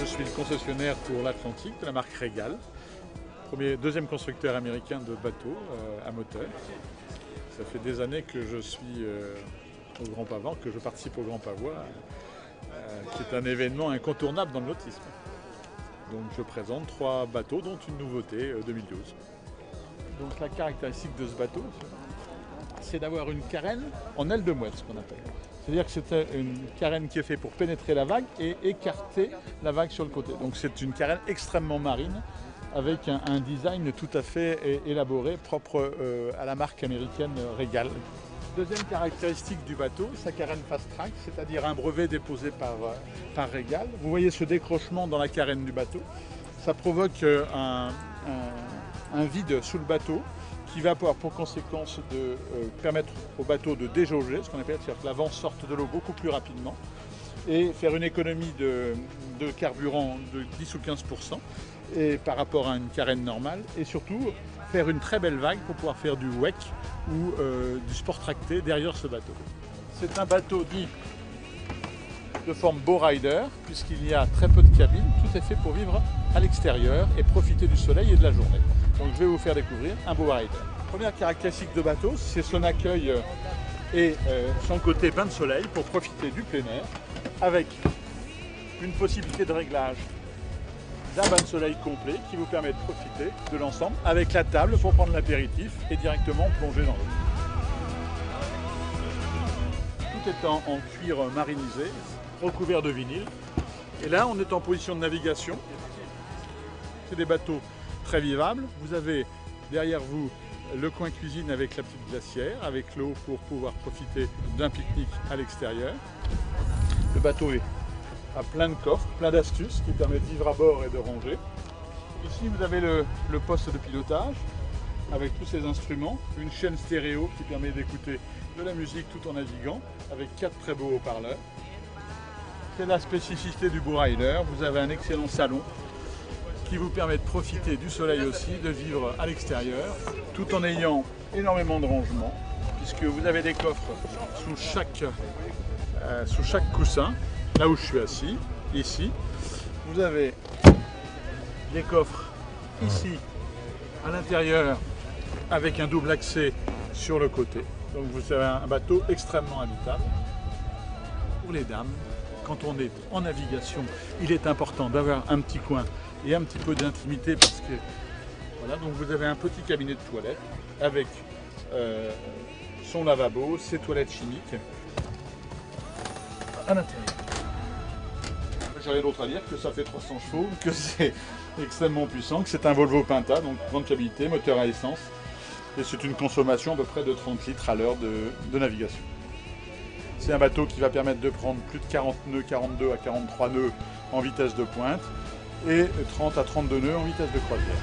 Je suis le concessionnaire pour l'Atlantique de la marque Regal, deuxième constructeur américain de bateaux à moteur. Ça fait des années que je suis au Grand Pavois, que je participe au Grand Pavois, qui est un événement incontournable dans le nautisme. Donc je présente 3 bateaux, dont une nouveauté 2012. Donc la caractéristique de ce bateau, c'est d'avoir une carène en aile de mouette, ce qu'on appelle. C'est-à-dire que c'est une carène qui est faite pour pénétrer la vague et écarter la vague sur le côté. Donc c'est une carène extrêmement marine, avec un design tout à fait élaboré, propre à la marque américaine Regal. Deuxième caractéristique du bateau, sa carène fast track, c'est-à-dire un brevet déposé par Regal. Vous voyez ce décrochement dans la carène du bateau. Ça provoque un vide sous le bateau qui va avoir pour conséquence de permettre au bateau de déjauger, ce qu'on appelle, c'est-à-dire que la vent sorte de l'eau beaucoup plus rapidement et faire une économie de carburant de 10 ou 15% et par rapport à une carène normale, et surtout faire une très belle vague pour pouvoir faire du wake ou du sport tracté derrière ce bateau. C'est un bateau dit de forme bowrider, puisqu'il y a très peu de cabine, tout est fait pour vivre à l'extérieur et profiter du soleil et de la journée. Donc je vais vous faire découvrir un bowrider. Première caractéristique de bateau, c'est son accueil et son côté bain de soleil pour profiter du plein air, avec une possibilité de réglage d'un bain de soleil complet qui vous permet de profiter de l'ensemble avec la table pour prendre l'apéritif et directement plonger dans l'eau. Tout est en cuir marinisé, recouvert de vinyle. Et là, on est en position de navigation. C'est des bateaux très vivables. Vous avez derrière vous le coin cuisine avec la petite glacière, avec l'eau pour pouvoir profiter d'un pique-nique à l'extérieur. Le bateau est à plein de coffres, plein d'astuces qui permettent de vivre à bord et de ranger. Ici, vous avez le poste de pilotage avec tous ces instruments, une chaîne stéréo qui permet d'écouter de la musique tout en naviguant avec 4 très beaux haut-parleurs. C'est la spécificité du bowrider. Vous avez un excellent salon qui vous permet de profiter du soleil aussi, de vivre à l'extérieur, tout en ayant énormément de rangement, puisque vous avez des coffres sous chaque coussin, là où je suis assis, ici. Vous avez des coffres ici, à l'intérieur, avec un double accès sur le côté. Donc vous avez un bateau extrêmement habitable. Pour les dames, quand on est en navigation, il est important d'avoir un petit coin et un petit peu d'intimité, parce que voilà, donc vous avez un petit cabinet de toilette avec son lavabo, ses toilettes chimiques à l'intérieur. J'ai rien d'autre à dire que ça fait 300 chevaux, que c'est extrêmement puissant, que c'est un Volvo Penta, donc grande fiabilité, moteur à essence, et c'est une consommation à peu près de 30 litres à l'heure de navigation. C'est un bateau qui va permettre de prendre plus de 40 nœuds, 42 à 43 nœuds en vitesse de pointe et 30 à 32 nœuds en vitesse de croisière.